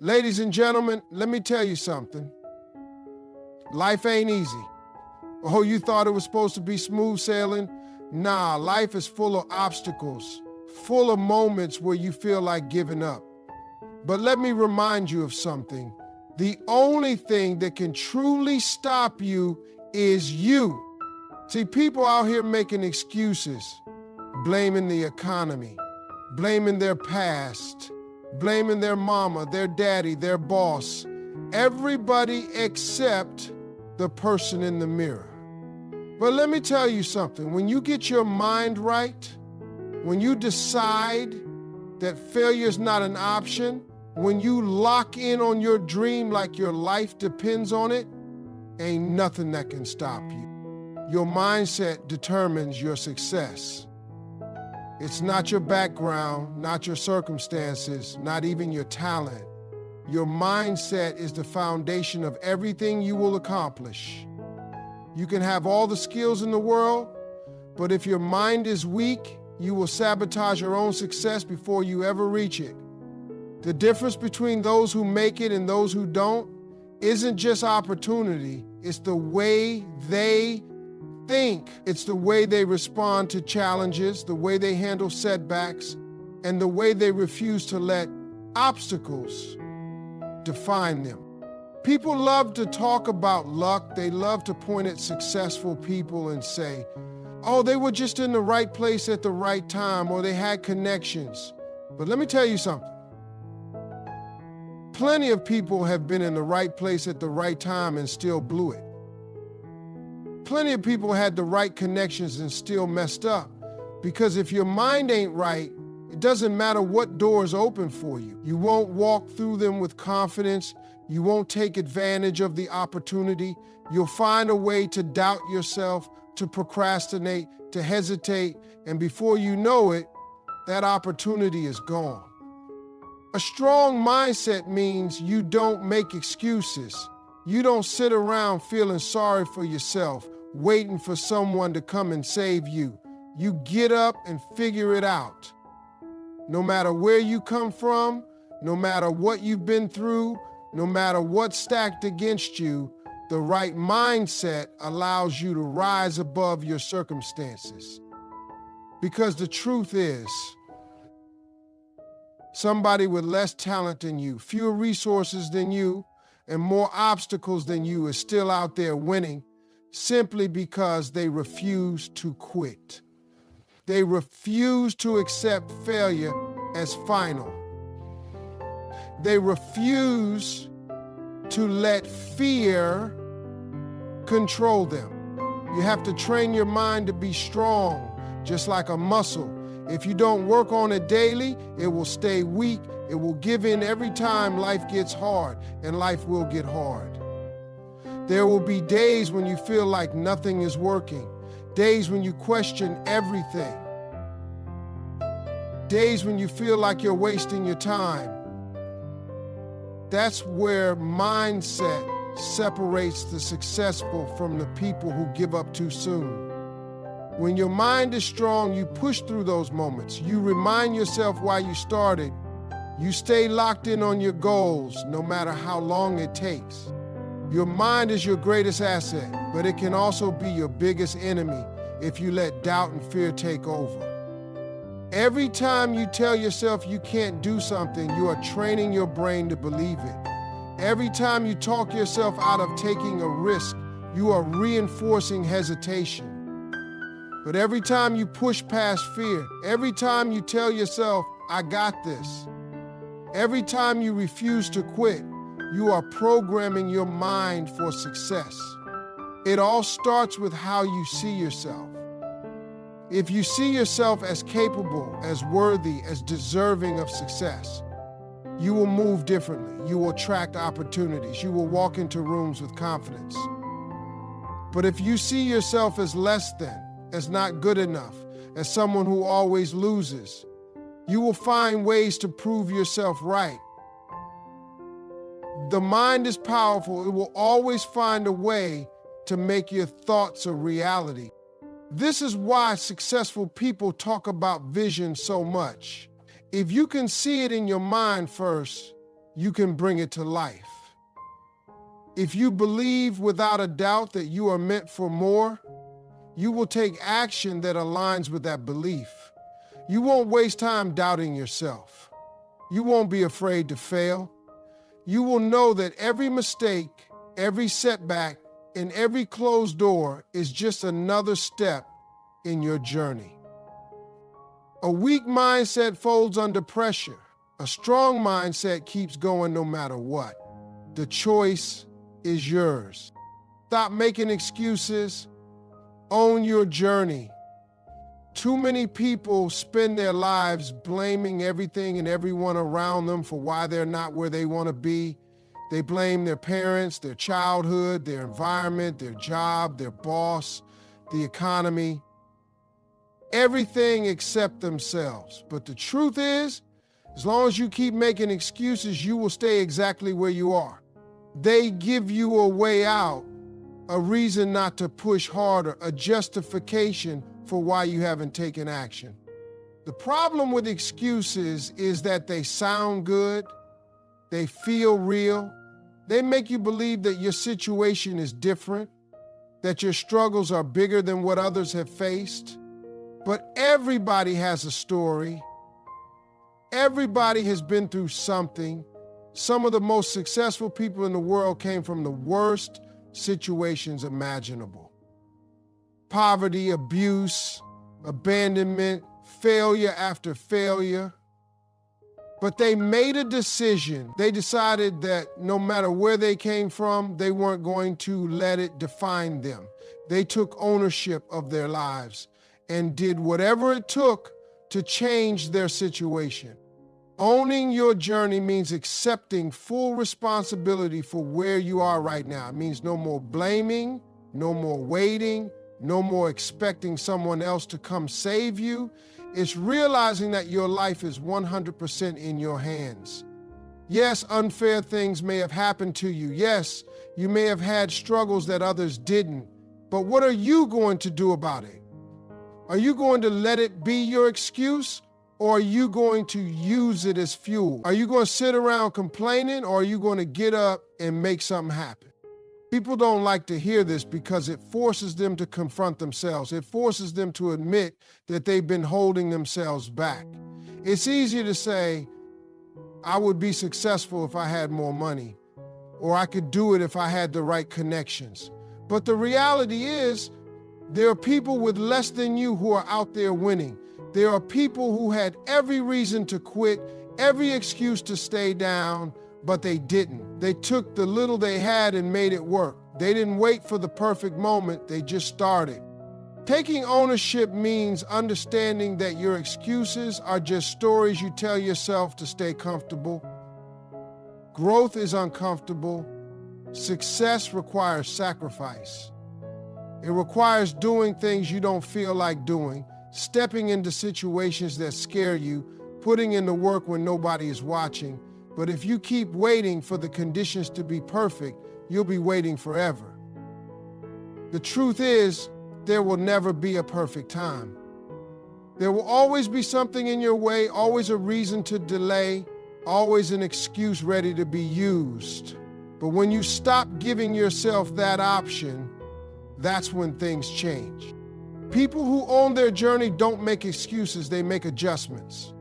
Ladies and gentlemen, let me tell you something. Life ain't easy. Oh, you thought it was supposed to be smooth sailing? Nah, life is full of obstacles, full of moments where you feel like giving up. But let me remind you of something. The only thing that can truly stop you is you. See, people out here making excuses, blaming the economy, blaming their past, blaming their mama, their daddy, their boss, everybody except the person in the mirror. But let me tell you something. When you get your mind right, when you decide that failure is not an option, when you lock in on your dream like your life depends on it, ain't nothing that can stop you. Your mindset determines your success. It's not your background, not your circumstances, not even your talent. Your mindset is the foundation of everything you will accomplish. You can have all the skills in the world, but if your mind is weak, you will sabotage your own success before you ever reach it. The difference between those who make it and those who don't isn't just opportunity, it's the way they think. It's the way they respond to challenges, the way they handle setbacks, and the way they refuse to let obstacles define them. People love to talk about luck. They love to point at successful people and say, oh, they were just in the right place at the right time, or they had connections. But let me tell you something. Plenty of people have been in the right place at the right time and still blew it. Plenty of people had the right connections and still messed up. Because if your mind ain't right, it doesn't matter what doors open for you. You won't walk through them with confidence. You won't take advantage of the opportunity. You'll find a way to doubt yourself, to procrastinate, to hesitate, and before you know it, that opportunity is gone. A strong mindset means you don't make excuses. You don't sit around feeling sorry for yourself, waiting for someone to come and save you. You get up and figure it out. No matter where you come from, no matter what you've been through, no matter what's stacked against you, the right mindset allows you to rise above your circumstances. Because the truth is, somebody with less talent than you, fewer resources than you, and more obstacles than you is still out there winning simply because they refuse to quit. They refuse to accept failure as final. They refuse to let fear control them. You have to train your mind to be strong, just like a muscle. If you don't work on it daily, it will stay weak. It will give in every time life gets hard, and life will get hard. There will be days when you feel like nothing is working, days when you question everything, days when you feel like you're wasting your time. That's where mindset separates the successful from the people who give up too soon. When your mind is strong, you push through those moments. You remind yourself why you started. You stay locked in on your goals, no matter how long it takes. Your mind is your greatest asset, but it can also be your biggest enemy if you let doubt and fear take over. Every time you tell yourself you can't do something, you are training your brain to believe it. Every time you talk yourself out of taking a risk, you are reinforcing hesitation. But every time you push past fear, every time you tell yourself, I got this, every time you refuse to quit, you are programming your mind for success. It all starts with how you see yourself. If you see yourself as capable, as worthy, as deserving of success, you will move differently. You will attract opportunities. You will walk into rooms with confidence. But if you see yourself as less than, as not good enough, as someone who always loses, you will find ways to prove yourself right. The mind is powerful. It will always find a way to make your thoughts a reality. This is why successful people talk about vision so much. If you can see it in your mind first, you can bring it to life. If you believe without a doubt that you are meant for more, you will take action that aligns with that belief. You won't waste time doubting yourself. You won't be afraid to fail. You will know that every mistake, every setback, and every closed door is just another step in your journey. A weak mindset folds under pressure. A strong mindset keeps going no matter what. The choice is yours. Stop making excuses. Own your journey. Too many people spend their lives blaming everything and everyone around them for why they're not where they want to be. They blame their parents, their childhood, their environment, their job, their boss, the economy, everything except themselves. But the truth is, as long as you keep making excuses, you will stay exactly where you are. They give you a way out, a reason not to push harder, a justification for why you haven't taken action. The problem with excuses is that they sound good, they feel real, they make you believe that your situation is different, that your struggles are bigger than what others have faced. But everybody has a story. Everybody has been through something. Some of the most successful people in the world came from the worst situations imaginable. Poverty, abuse, abandonment, failure after failure. But they made a decision. They decided that no matter where they came from, they weren't going to let it define them. They took ownership of their lives and did whatever it took to change their situation. Owning your journey means accepting full responsibility for where you are right now. It means no more blaming, no more waiting, no more expecting someone else to come save you. It's realizing that your life is 100% in your hands. Yes, unfair things may have happened to you. Yes, you may have had struggles that others didn't. But what are you going to do about it? Are you going to let it be your excuse, or are you going to use it as fuel? Are you going to sit around complaining, or are you going to get up and make something happen? People don't like to hear this because it forces them to confront themselves. It forces them to admit that they've been holding themselves back. It's easier to say, I would be successful if I had more money, or I could do it if I had the right connections. But the reality is, there are people with less than you who are out there winning. There are people who had every reason to quit, every excuse to stay down, but they didn't. They took the little they had and made it work. They didn't wait for the perfect moment, they just started. Taking ownership means understanding that your excuses are just stories you tell yourself to stay comfortable. Growth is uncomfortable. Success requires sacrifice. It requires doing things you don't feel like doing, stepping into situations that scare you, putting in the work when nobody is watching. But if you keep waiting for the conditions to be perfect, you'll be waiting forever. The truth is, there will never be a perfect time. There will always be something in your way, always a reason to delay, always an excuse ready to be used. But when you stop giving yourself that option, that's when things change. People who own their journey don't make excuses, they make adjustments.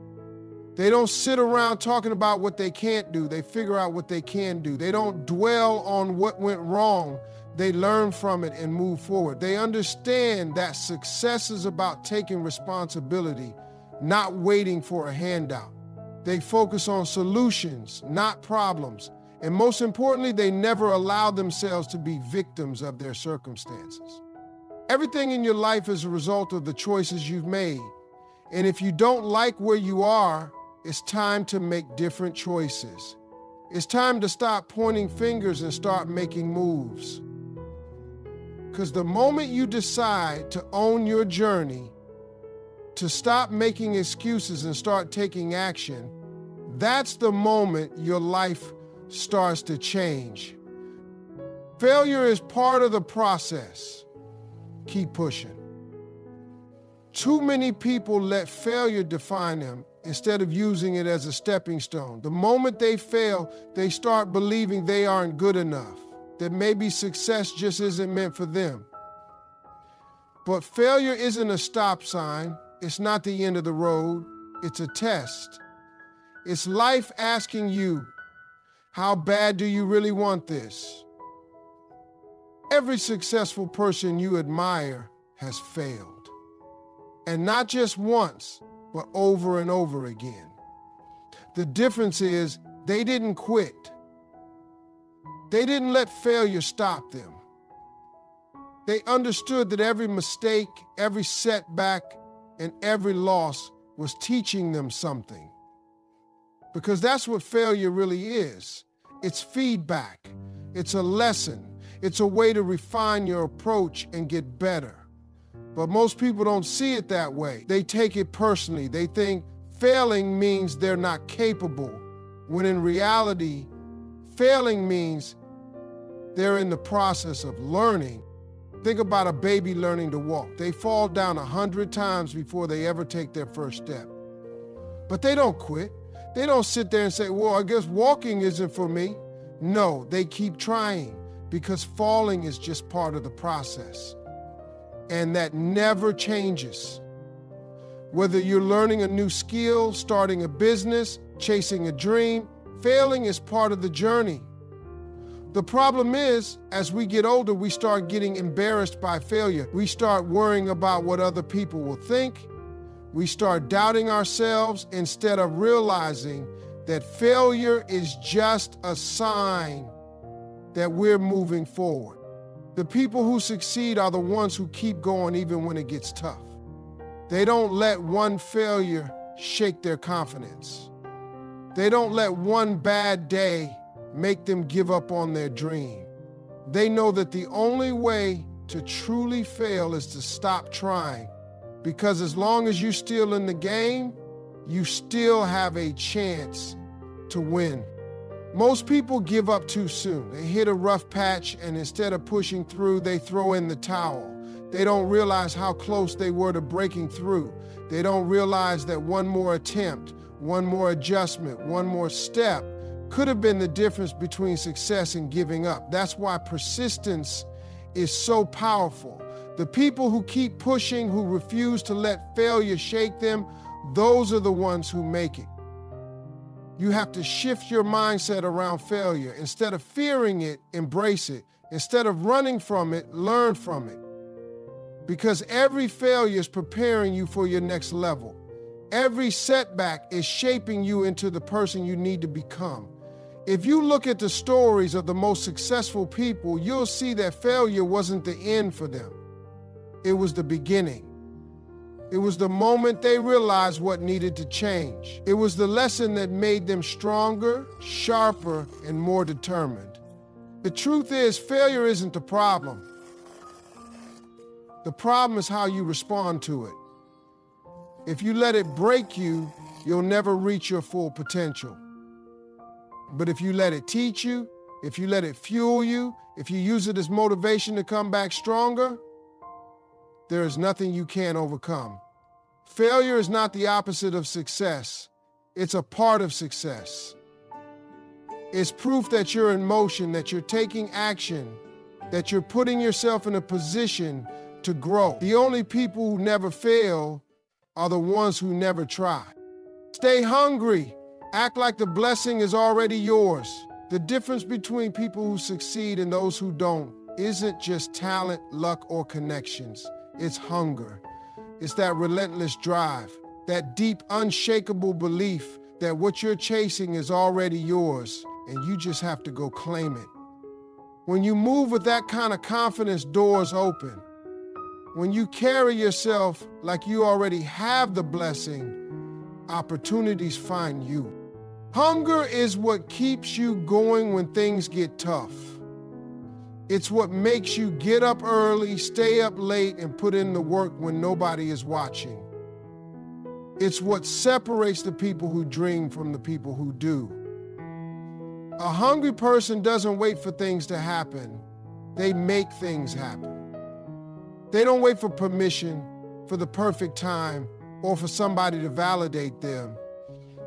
They don't sit around talking about what they can't do, they figure out what they can do. They don't dwell on what went wrong, they learn from it and move forward. They understand that success is about taking responsibility, not waiting for a handout. They focus on solutions, not problems. And most importantly, they never allow themselves to be victims of their circumstances. Everything in your life is a result of the choices you've made. And if you don't like where you are, it's time to make different choices. It's time to stop pointing fingers and start making moves. Because the moment you decide to own your journey, to stop making excuses and start taking action, that's the moment your life starts to change. Failure is part of the process. Keep pushing. Too many people let failure define them instead of using it as a stepping stone. The moment they fail, they start believing they aren't good enough, that maybe success just isn't meant for them. But failure isn't a stop sign. It's not the end of the road. It's a test. It's life asking you, how bad do you really want this? Every successful person you admire has failed. And not just once, but over and over again. The difference is they didn't quit. They didn't let failure stop them. They understood that every mistake, every setback, and every loss was teaching them something. Because that's what failure really is. It's feedback. It's a lesson. It's a way to refine your approach and get better. But most people don't see it that way. They take it personally. They think failing means they're not capable, when in reality, failing means they're in the process of learning. Think about a baby learning to walk. They fall down 100 times before they ever take their first step. But they don't quit. They don't sit there and say, well, I guess walking isn't for me. No, they keep trying because falling is just part of the process. And that never changes. Whether you're learning a new skill, starting a business, chasing a dream, failing is part of the journey. The problem is, as we get older, we start getting embarrassed by failure. We start worrying about what other people will think. We start doubting ourselves instead of realizing that failure is just a sign that we're moving forward. The people who succeed are the ones who keep going even when it gets tough. They don't let one failure shake their confidence. They don't let one bad day make them give up on their dream. They know that the only way to truly fail is to stop trying, because as long as you're still in the game, you still have a chance to win. Most people give up too soon. They hit a rough patch, and instead of pushing through, they throw in the towel. They don't realize how close they were to breaking through. They don't realize that one more attempt, one more adjustment, one more step could have been the difference between success and giving up. That's why persistence is so powerful. The people who keep pushing, who refuse to let failure shake them, those are the ones who make it. You have to shift your mindset around failure. Instead of fearing it, embrace it. Instead of running from it, learn from it. Because every failure is preparing you for your next level. Every setback is shaping you into the person you need to become. If you look at the stories of the most successful people, you'll see that failure wasn't the end for them. It was the beginning. It was the moment they realized what needed to change. It was the lesson that made them stronger, sharper, and more determined. The truth is, failure isn't the problem. The problem is how you respond to it. If you let it break you, you'll never reach your full potential. But if you let it teach you, if you let it fuel you, if you use it as motivation to come back stronger, there is nothing you can't overcome. Failure is not the opposite of success. It's a part of success. It's proof that you're in motion, that you're taking action, that you're putting yourself in a position to grow. The only people who never fail are the ones who never try. Stay hungry. Act like the blessing is already yours. The difference between people who succeed and those who don't isn't just talent, luck, or connections. It's hunger. It's that relentless drive, that deep, unshakable belief that what you're chasing is already yours, and you just have to go claim it. When you move with that kind of confidence, doors open. When you carry yourself like you already have the blessing, opportunities find you. Hunger is what keeps you going when things get tough. It's what makes you get up early, stay up late, and put in the work when nobody is watching. It's what separates the people who dream from the people who do. A hungry person doesn't wait for things to happen. They make things happen. They don't wait for permission, for the perfect time, or for somebody to validate them.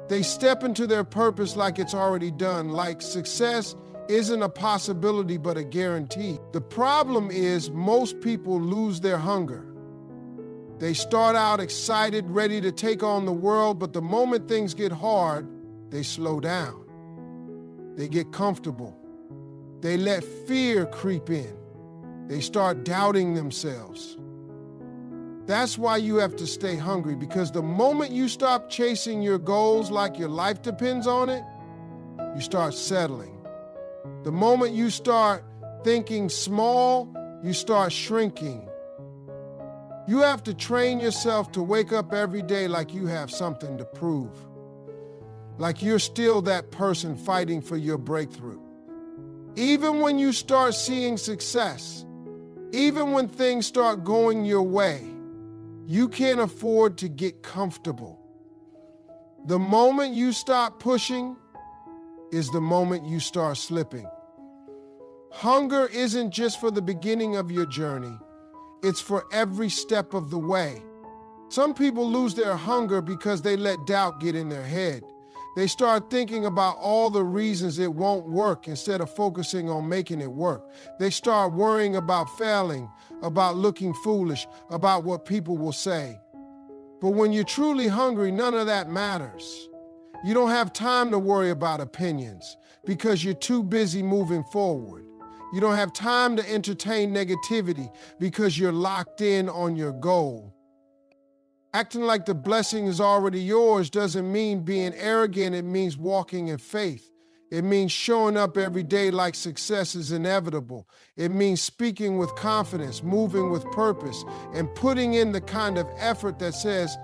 They step into their purpose like it's already done, like success isn't a possibility but a guarantee. The problem is most people lose their hunger. They start out excited, ready to take on the world, but the moment things get hard, they slow down. They get comfortable. They let fear creep in. They start doubting themselves. That's why you have to stay hungry, because the moment you stop chasing your goals like your life depends on it, you start settling. The moment you start thinking small, you start shrinking. You have to train yourself to wake up every day like you have something to prove, like you're still that person fighting for your breakthrough. Even when you start seeing success, even when things start going your way, you can't afford to get comfortable. The moment you stop pushing is the moment you start slipping. Hunger isn't just for the beginning of your journey, it's for every step of the way. Some people lose their hunger because they let doubt get in their head. They start thinking about all the reasons it won't work instead of focusing on making it work. They start worrying about failing, about looking foolish, about what people will say. But when you're truly hungry, none of that matters. You don't have time to worry about opinions because you're too busy moving forward. You don't have time to entertain negativity because you're locked in on your goal. Acting like the blessing is already yours doesn't mean being arrogant. It means walking in faith. It means showing up every day like success is inevitable. It means speaking with confidence, moving with purpose, and putting in the kind of effort that says,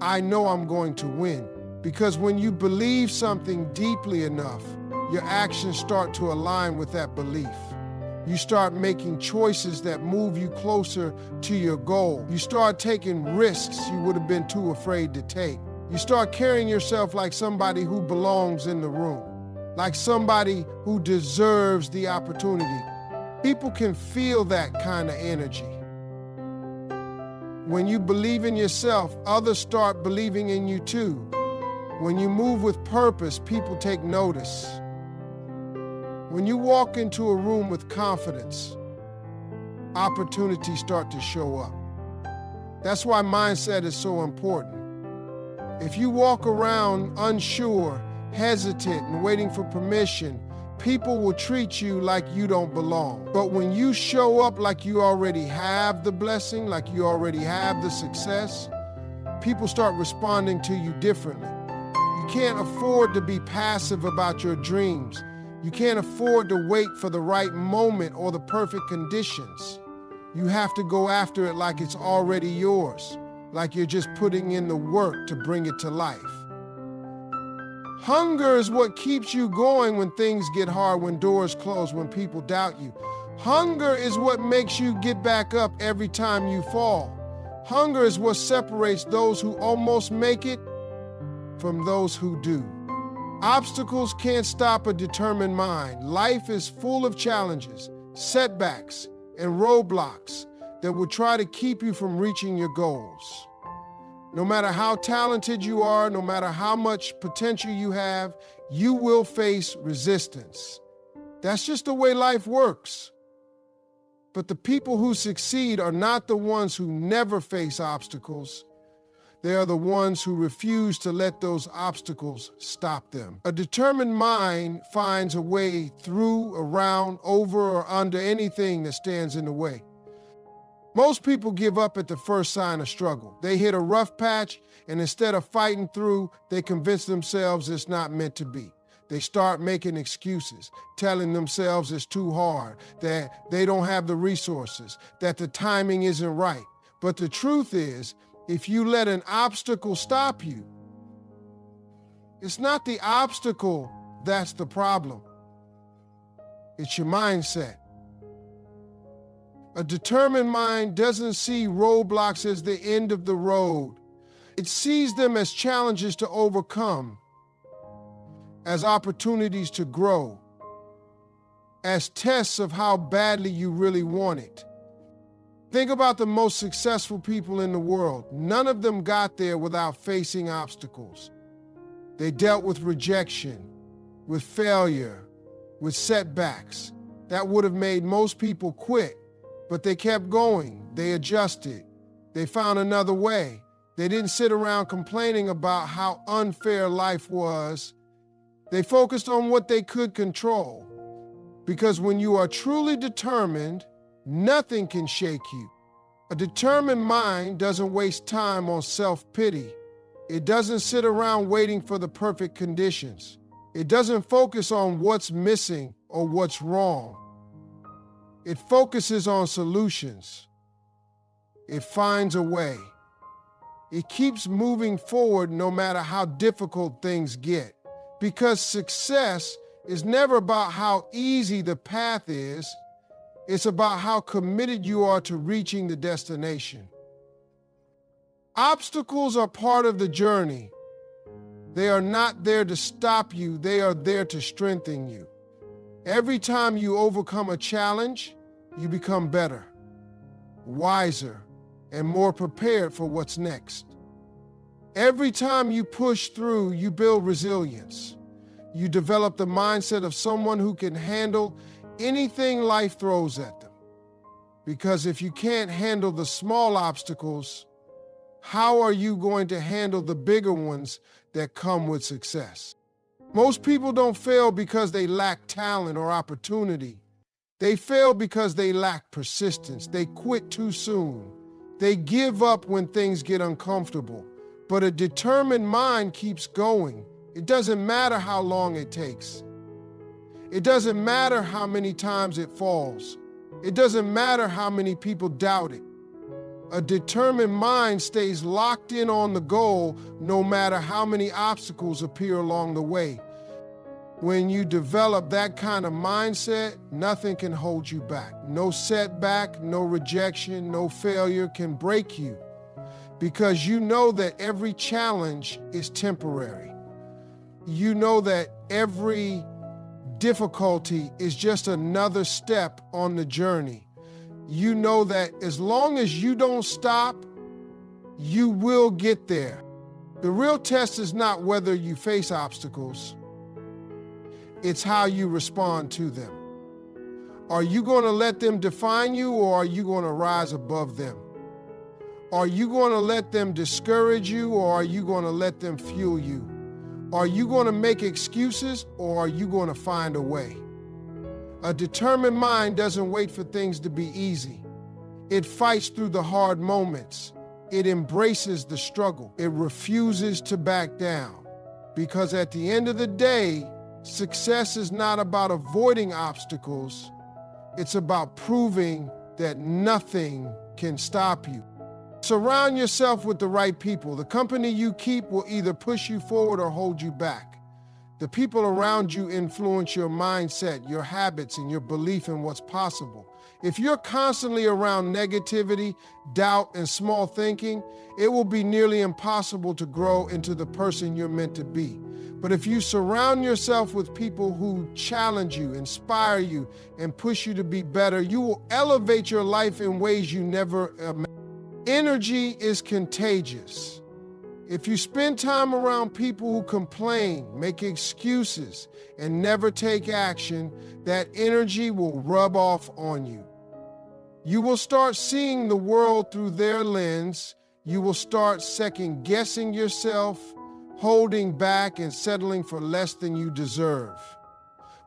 I know I'm going to win. Because when you believe something deeply enough, your actions start to align with that belief. You start making choices that move you closer to your goal. You start taking risks you would have been too afraid to take. You start carrying yourself like somebody who belongs in the room, like somebody who deserves the opportunity. People can feel that kind of energy. When you believe in yourself, others start believing in you too. When you move with purpose, people take notice. When you walk into a room with confidence, opportunities start to show up. That's why mindset is so important. If you walk around unsure, hesitant, and waiting for permission, people will treat you like you don't belong. But when you show up like you already have the blessing, like you already have the success, people start responding to you differently. You can't afford to be passive about your dreams. You can't afford to wait for the right moment or the perfect conditions. You have to go after it like it's already yours, like you're just putting in the work to bring it to life. Hunger is what keeps you going when things get hard, when doors close, when people doubt you. Hunger is what makes you get back up every time you fall. Hunger is what separates those who almost make it from those who do. Obstacles can't stop a determined mind. Life is full of challenges, setbacks, and roadblocks that will try to keep you from reaching your goals. No matter how talented you are, no matter how much potential you have, you will face resistance. That's just the way life works. But the people who succeed are not the ones who never face obstacles. They are the ones who refuse to let those obstacles stop them. A determined mind finds a way through, around, over, or under anything that stands in the way. Most people give up at the first sign of struggle. They hit a rough patch, and instead of fighting through, they convince themselves it's not meant to be. They start making excuses, telling themselves it's too hard, that they don't have the resources, that the timing isn't right. But the truth is, if you let an obstacle stop you, it's not the obstacle that's the problem. It's your mindset. A determined mind doesn't see roadblocks as the end of the road. It sees them as challenges to overcome, as opportunities to grow, as tests of how badly you really want it. Think about the most successful people in the world. None of them got there without facing obstacles. They dealt with rejection, with failure, with setbacks. That would have made most people quit, but they kept going. They adjusted. They found another way. They didn't sit around complaining about how unfair life was. They focused on what they could control. Because when you are truly determined, nothing can shake you. A determined mind doesn't waste time on self-pity. It doesn't sit around waiting for the perfect conditions. It doesn't focus on what's missing or what's wrong. It focuses on solutions. It finds a way. It keeps moving forward no matter how difficult things get. Because success is never about how easy the path is. It's about how committed you are to reaching the destination. Obstacles are part of the journey. They are not there to stop you. They are there to strengthen you. Every time you overcome a challenge, you become better, wiser, and more prepared for what's next. Every time you push through, you build resilience. You develop the mindset of someone who can handle anything life throws at them. Because if you can't handle the small obstacles, how are you going to handle the bigger ones that come with success? Most people don't fail because they lack talent or opportunity. They fail because they lack persistence. They quit too soon. They give up when things get uncomfortable. But a determined mind keeps going. It doesn't matter how long it takes. It doesn't matter how many times it falls. It doesn't matter how many people doubt it. A determined mind stays locked in on the goal no matter how many obstacles appear along the way. When you develop that kind of mindset, nothing can hold you back. No setback, no rejection, no failure can break you because you know that every challenge is temporary. You know that every difficulty is just another step on the journey. You know that as long as you don't stop, you will get there. The real test is not whether you face obstacles, it's how you respond to them. Are you going to let them define you, or are you going to rise above them? Are you going to let them discourage you, or are you going to let them fuel you? Are you going to make excuses, or are you going to find a way? A determined mind doesn't wait for things to be easy. It fights through the hard moments. It embraces the struggle. It refuses to back down. Because at the end of the day, success is not about avoiding obstacles. It's about proving that nothing can stop you. Surround yourself with the right people. The company you keep will either push you forward or hold you back. The people around you influence your mindset, your habits, and your belief in what's possible. If you're constantly around negativity, doubt, and small thinking, it will be nearly impossible to grow into the person you're meant to be. But if you surround yourself with people who challenge you, inspire you, and push you to be better, you will elevate your life in ways you never imagined. Energy is contagious. If you spend time around people who complain, make excuses, and never take action, that energy will rub off on you. You will start seeing the world through their lens. You will start second-guessing yourself, holding back and settling for less than you deserve.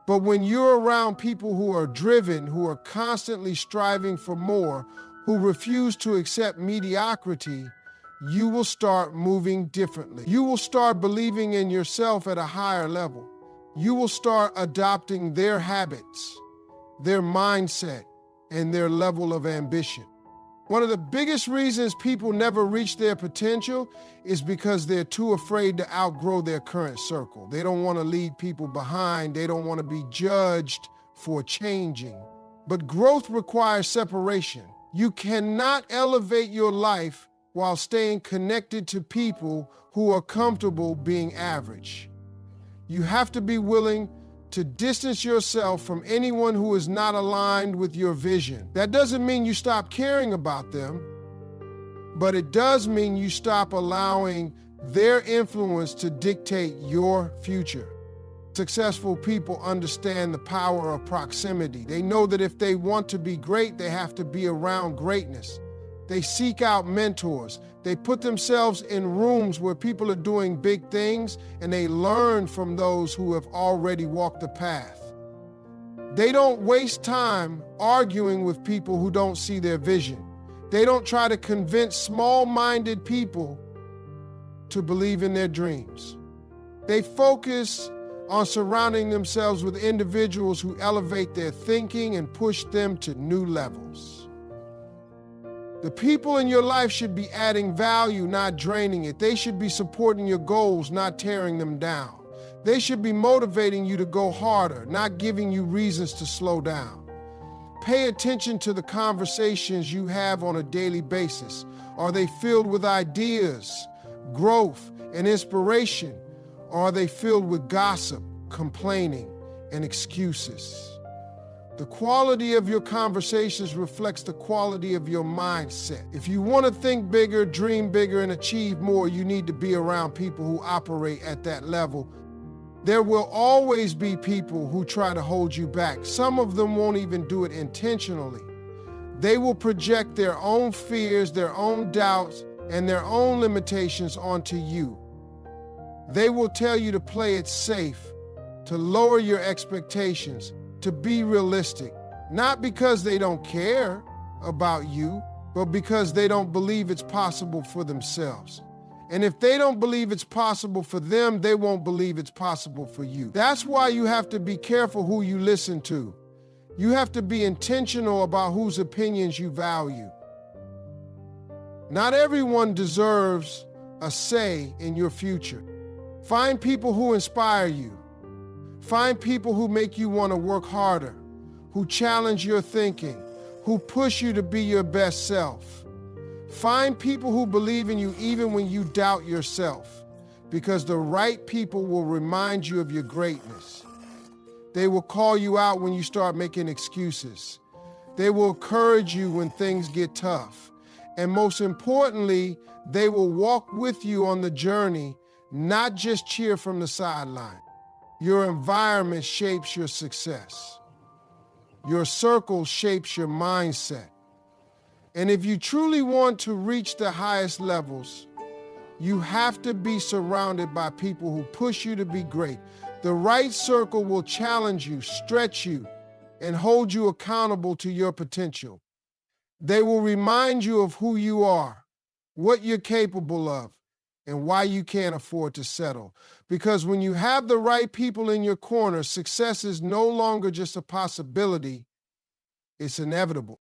But when you're around people who are driven, who are constantly striving for more, who refuse to accept mediocrity, you will start moving differently. You will start believing in yourself at a higher level. You will start adopting their habits, their mindset, and their level of ambition. One of the biggest reasons people never reach their potential is because they're too afraid to outgrow their current circle. They don't want to leave people behind. They don't want to be judged for changing. But growth requires separation. You cannot elevate your life while staying connected to people who are comfortable being average. You have to be willing to distance yourself from anyone who is not aligned with your vision. That doesn't mean you stop caring about them, but it does mean you stop allowing their influence to dictate your future. Successful people understand the power of proximity. They know that if they want to be great, they have to be around greatness. They seek out mentors. They put themselves in rooms where people are doing big things, and they learn from those who have already walked the path. They don't waste time arguing with people who don't see their vision. They don't try to convince small-minded people to believe in their dreams. They focus on surrounding themselves with individuals who elevate their thinking and push them to new levels. The people in your life should be adding value, not draining it. They should be supporting your goals, not tearing them down. They should be motivating you to go harder, not giving you reasons to slow down. Pay attention to the conversations you have on a daily basis. Are they filled with ideas, growth, and inspiration? Or are they filled with gossip, complaining, and excuses? The quality of your conversations reflects the quality of your mindset. If you want to think bigger, dream bigger, and achieve more, you need to be around people who operate at that level. There will always be people who try to hold you back. Some of them won't even do it intentionally. They will project their own fears, their own doubts, and their own limitations onto you. They will tell you to play it safe, to lower your expectations, to be realistic, not because they don't care about you, but because they don't believe it's possible for themselves. And if they don't believe it's possible for them, they won't believe it's possible for you. That's why you have to be careful who you listen to. You have to be intentional about whose opinions you value. Not everyone deserves a say in your future. Find people who inspire you. Find people who make you want to work harder, who challenge your thinking, who push you to be your best self. Find people who believe in you even when you doubt yourself, because the right people will remind you of your greatness. They will call you out when you start making excuses. They will encourage you when things get tough. And most importantly, they will walk with you on the journey, not just cheer from the sideline. Your environment shapes your success. Your circle shapes your mindset. And if you truly want to reach the highest levels, you have to be surrounded by people who push you to be great. The right circle will challenge you, stretch you, and hold you accountable to your potential. They will remind you of who you are, what you're capable of, and why you can't afford to settle. Because when you have the right people in your corner, success is no longer just a possibility, it's inevitable.